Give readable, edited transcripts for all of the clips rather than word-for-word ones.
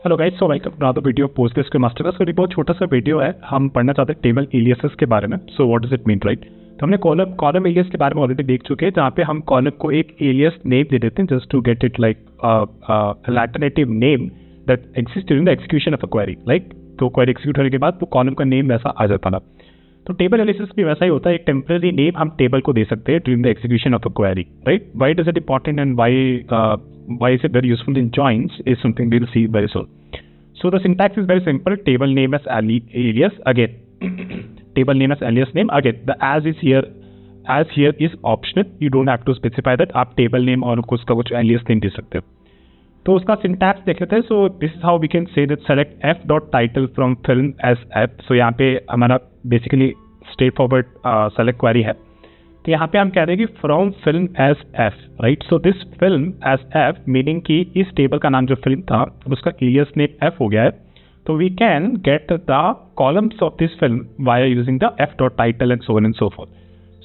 Hello guys, so welcome to another video PostgreSQL masterclass. तो ये बहुत छोटा सा वीडियो है, हम पढ़ना चाहते हैं टेबल एलियासेस के बारे में। So what does it mean, right? तो हमने कॉलम एलियास के बारे में ऑलरेडी देख चुके हैं, जहाँ पे हम कॉलम को एक एलियास नेम दे देते हैं just to get it like alternative name that exist during the execution of a query. Like तो क्वेरी एक्सिक्यूट होने के बाद वो कॉलम का नेम वैसा आ जाता था। तो टेबल एनालिसिस भी वैसा ही होता है, एक टेम्पररी नेम हम टेबल को दे सकते हैं during the execution of a query, right? Why does it important and why is it very useful in joins is something we will see very soon. So the syntax is very simple. Table name as alias again. Table name as alias name again. The as is here. As here is optional. You don't have to specify that. आप table name और उसका कुछ alias name दे सकते हो. तो उसका syntax देख लेते हैं. So this is how we can say that select f dot title from film as f. So यहाँ पे हमारा basically straightforward select query है. तो यहाँ पे हम कह रहे हैं कि from film as F, right? So this film as F meaning कि इस टेबल का नाम जो फिल्म था उसका एलियास नेम एफ हो गया है. तो we can get the columns of this film via using the F dot title and so on and so forth.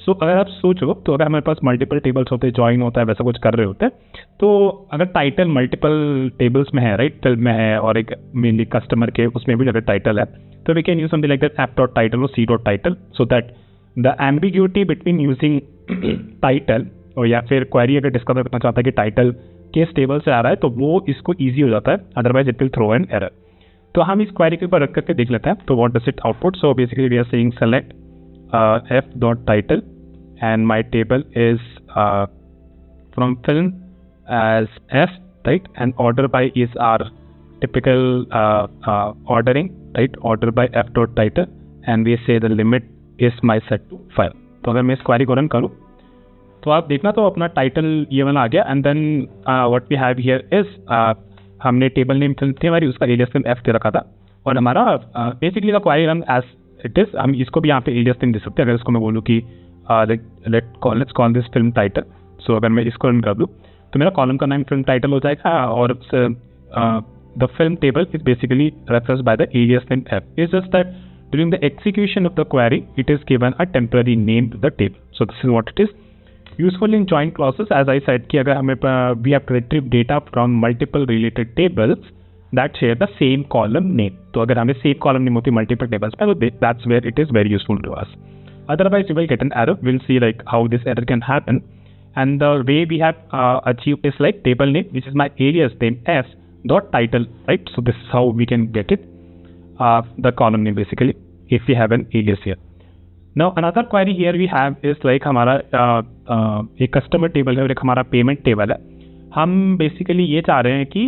So अगर आप सोचो तो अगर हमारे पास मल्टीपल टेबल्स होते हैं, ज्वाइन होता है, वैसा कुछ कर रहे होते हैं, तो अगर टाइटल मल्टीपल टेबल्स में है, राइट, फिल्म में है और एक मेनली कस्टमर के उसमें भी अगर टाइटल है, तो we can use something like that F dot title और C dot title, so that the ambiguity between using title और या फिर क्वेरी अगर डिस्कवर करना चाहता है कि टाइटल किस टेबल से आ रहा है तो वो इसको ईजी हो जाता है, otherwise it will throw an error. तो हम इस क्वेरी के ऊपर रख करके देख लेते हैं. तो what does it output? So basically we are saying select F dot title and my table is from film as F, right, and order by is our typical ordering, right, order by F dot title and we say the limit is my set to 5. तो अगर मैं इस query को run करूँ तो आप देखना तो अपना टाइटल ये वाला आ गया. And then what we have here is हमने टेबल नेम फिल्म थी हमारी, उसका एलियास नेम एफ दे रखा था और हमारा basically the query run as it is. हम इसको भी यहाँ पे एलियास नेम दे सकते हैं. अगर इसको मैं बोलूँ कि let's call this film title. So अगर मैं इसको रन कर दूँ तो मेरा कॉलम का नाम फिल्म टाइटल हो जाएगा और the film table is basically referenced by the alias name F. Is just that during the execution of the query, it is given a temporary name to the table. So this is what it is. Useful in join clauses, as I said, कि अगर हमें we have to retrieve data from multiple related tables that share the same column name. तो अगर हमें same column name होती है multiple tables में, तो that's where it is very useful to us. Otherwise, you will get an error. We'll see like how this error can happen. And the way we have achieved is like table name, which is my alias name f dot title, right? So this is how we can get it. The column name basically if we have an alias here. Now another query here we have is like हमारा एक customer table है और एक हमारा payment table है. हम basically ये चाह रहे हैं कि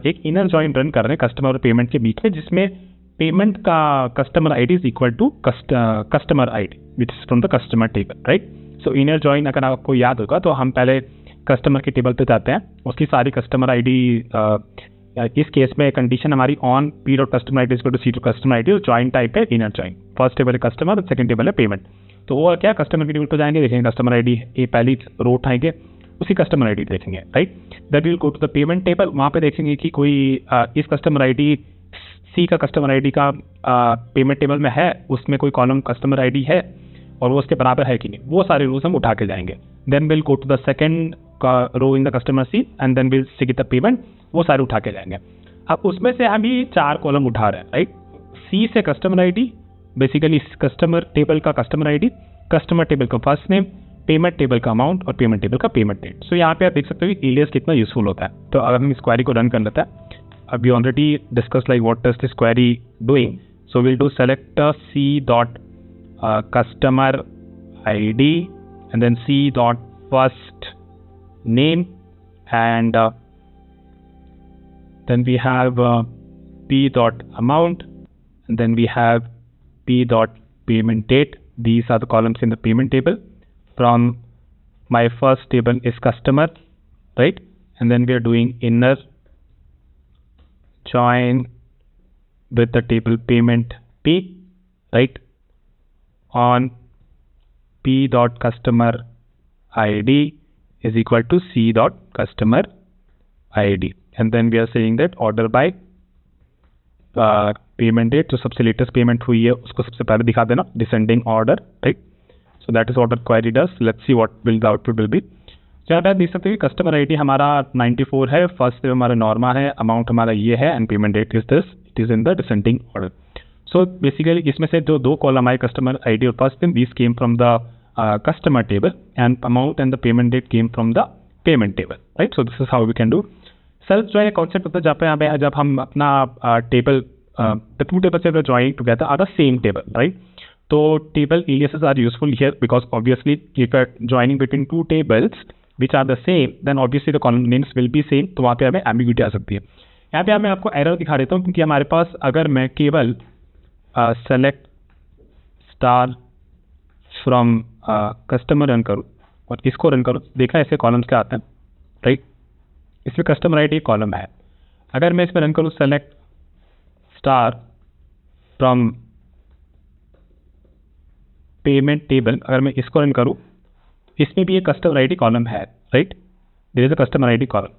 एक इनर जॉइन रन कर रहे हैं कस्टमर और पेमेंट के बीच में, जिसमें पेमेंट का customer ID is equal to customer ID which is from the customer table, right? So inner join अगर आपको याद होगा तो हम पहले कस्टमर के टेबल पे जाते हैं, उसकी सारी कस्टमर आईडी, इस केस में कंडीशन हमारी on P dot customer ID is to C to customer ID और जॉइन टाइप है इनर जॉइन. फर्स्ट टेबल है कस्टमर और सेकंड टेबल है पेमेंट. तो वो क्या, कस्टमर के टेबल पर जाएंगे, देखेंगे कस्टमर आईडी, ये पहली रो उठाएंगे, उसी कस्टमर आईडी देखेंगे, right? That will go to the payment table. वहाँ पे देखेंगे कि कोई इस कस्टमर आईडी सी का कस्टमर आईडी का पेमेंट टेबल में है, उसमें कोई कॉलम कस्टमर आईडी है और वो उसके बराबर है कि नहीं, वो सारे रोज हम उठा के जाएंगे. Then will go to the second row in the customer C and then will see the payment, वो सारे उठा के जाएंगे. अब उसमें से हम ही 4 कॉलम उठा रहे हैं, राइट? सी से customer ID, basically customer table का कस्टमर आईडी, कस्टमर टेबल का फर्स्ट नेम, पेमेंट टेबल का अमाउंट और पेमेंट टेबल का पेमेंट डेट. सो यहाँ पे आप देख सकते हो कि एलियास कितना यूजफुल होता है. तो अगर हम इस क्वेरी को रन कर लेते हैं, अब we already discuss like what does this query doing. So will do select C dot customer ID and then C dot first name and then we have p dot amount and then we have p dot payment date. These are the columns in the payment table. From my first table is customer, right? And then we are doing inner join with the table payment p, right, on p dot customer id is equal to c dot customer id. And then we are saying that order by payment date, जो सबसे latest payment हुई है उसको सबसे पहले दिखा देना, descending order, right? So that is what the query does. Let's see what will the output will be. तो यहाँ पे आप देख सकते हो कि कस्टमर आईडी हमारा 94 है, फर्स्ट नेम हमारा नॉर्मा है, अमाउंट हमारा ये है and payment date is this, it is in the descending order. So basically इसमें से जो दो कॉलम आए कस्टमर आईडी और first name, this came from the customer table and amount and the payment date came from the payment table, right. So this is how we can do self join. Concept होता है जहाँ पे यहाँ पे जब हम अपना table the two tables are joining together are the same table, right. तो table aliases are useful here because obviously if you are joining between two tables which are the same then obviously the column names will be same, तो वहाँ पे हमें ambiguity आ सकती है। यहाँ पे मैं आपको एरर दिखा देता हूँ क्योंकि हमारे पास अगर मैं केवल select star from customer run करूँ और इसको रन करूँ, देखा ऐसे कॉलम्स क्या आते हैं, राइट। इसमें कस्टमर आईडी कॉलम है। अगर मैं इसमें रन करूँ select star from payment table, अगर मैं इसको रन करूँ इसमें भी एक कस्टमर आईडी कॉलम है, right. There is a customer ID column.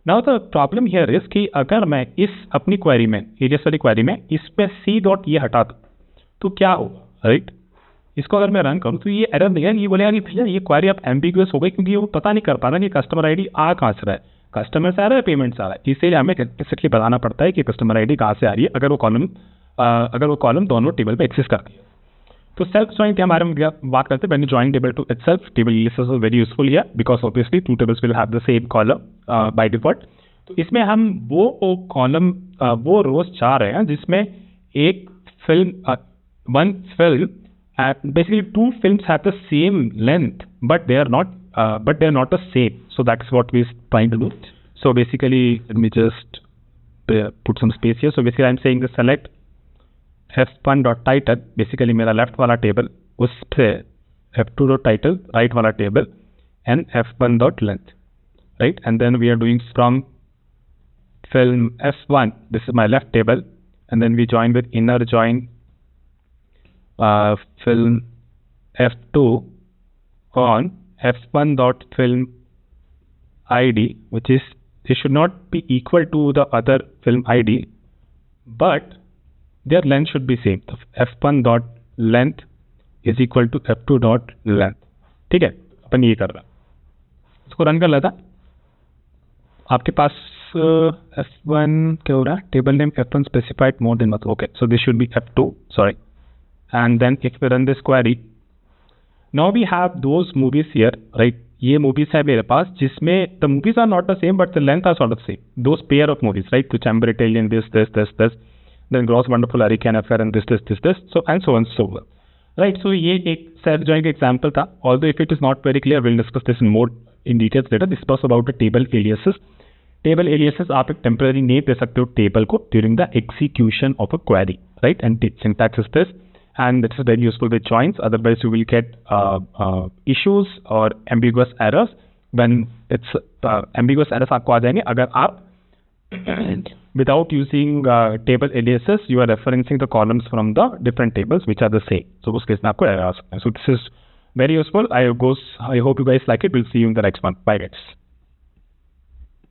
Now the problem here is कि अगर मैं इस अपनी क्वेरी में एलियास वाली क्वेरी में इसमें सी डॉट ये हटा दूँ तो क्या होगा, राइट। इसको अगर मैं रन करूँ तो ये एरर देगा, ये बोलेगा कि भैया ये क्वेरी अब एम्बिगुअस हो गई क्योंकि वो पता नहीं कर पा रहा कि कस्टमर आईडी आ कहाँ से रहा है, कस्टमर से आ रहा है पेमेंट से आ रहा है। इसलिए हमें एक्सप्लिसिटली बताना पड़ता है कि कस्टमर आईडी कहाँ से आ रही है अगर वो कॉलम दोनों टेबल पे एक्सेस करती है। तो सेल्फ ज्वाइन के हमारे में बात करते हैं when you join table to itself, table aliases are very useful here because obviously two tables will have the same column by default। तो इसमें हम वो कॉलम वो रोज चाह रहे हैं जिसमें एक film one film basically two films have the same length but they are not the same, so that's what we are trying to do। So basically let me just put some space here। So basically I'm saying the select f1.title, basically मेरा left वाला table, उस पे f2.title right वाला table and f1.length, right. And then we are doing from film f1, this is my left table, and then we join with inner join film f2 on f1.film id, which is this should not be equal to the other film id but their length should be same। तो f1 dot length is equal to f2 dot length, ठीक है। अपन ये कर रहा, इसको run कर लेता। आपके पास f1 क्या हो रहा है, table name f1 specified more than, okay, so this should be f2, sorry. And then if we run this query, now we have those movies here, right. ये मूवीज है मेरे पास जिसमें the movies are not the same but the length are sort of same, those pair of movies, right. तो chamber Italian this then gross wonderful hurricane affair and this so and so on, right। So ये एक self join का example था, although if it is not very clear we'll discuss this in more in details later। This was about the table aliases। table aliases आप एक temporary name दे सकते हो table को during the execution of a query, right। and syntax is this, and this is very useful with joins, otherwise you will get issues or ambiguous errors when it's ambiguous errors आपको आ जाएंगे अगर आप without using table aliases you are referencing the columns from the different tables which are the same, so उस case में आपको error आ सकता है। So this is very useful। I hope you guys like it। We'll see you in the next one। Bye guys।